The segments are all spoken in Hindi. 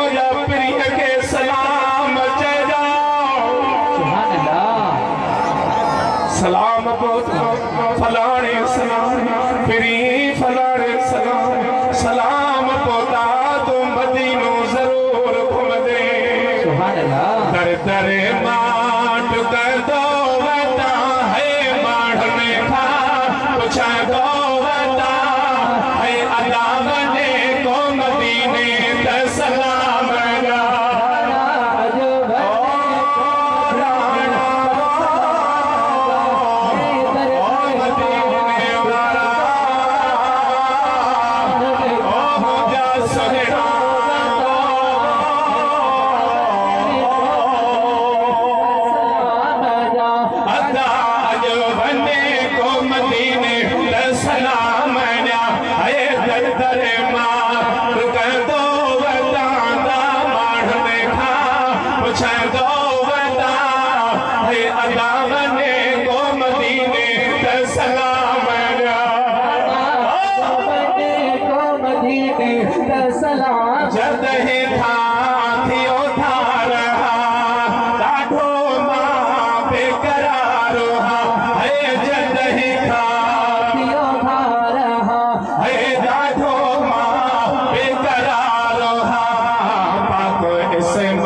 मुझा प्रिय के सलाम चेजा सलाम फलाने सलाम प्री फलाने सलाम सलाम पोता तो मदीनो जरूर घूम दे दर दर माट कर दो वता है माढ़ में खा पूछा दो वता है अदा बने को मदीने द सलाम जद ही था थियो था रहा दाढ़ो मां बेकरार है जद ही था थियो था रहा है दाढ़ो मां बेकरार पाको इसम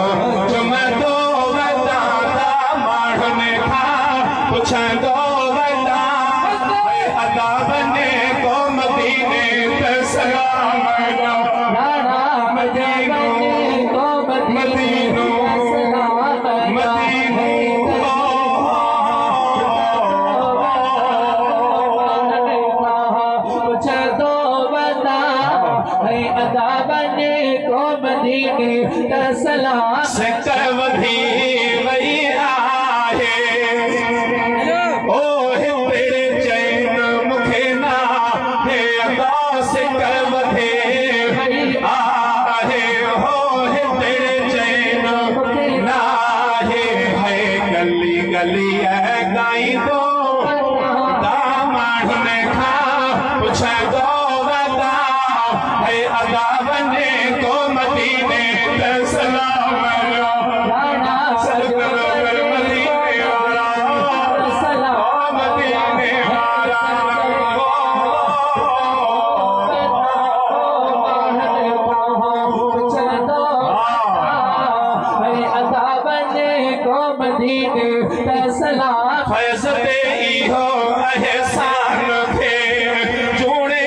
जुम दो वता माढ़ में खा पूछा दो वता अदा बने को मदीने पे सलाम सकवधी वही आहे ओ हिते चैन मुखे ना हे अदा सकवधी आहे हो हिते चैन ना है गली गली है गाई दो दामाढ़ में खा पूछा दो वदा है अदा बने को मदीने द सलाम फैज़ते इहो एहसान थे जोड़े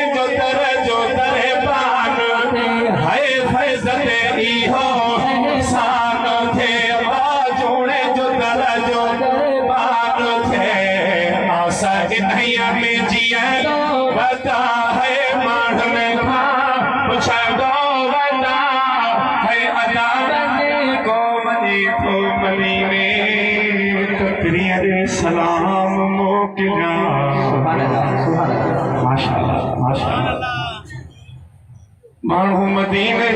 जो दर पान थे है फैज़ते इहो एहसान थे जोड़े जो दर पान थे आशा इन्हैया में जिया बता है माढ़ में खा पूछा दो बता है अदा को मदीने सलाम मोकिला माशाअल्लाह माशाअल्लाह माण्हू मदीने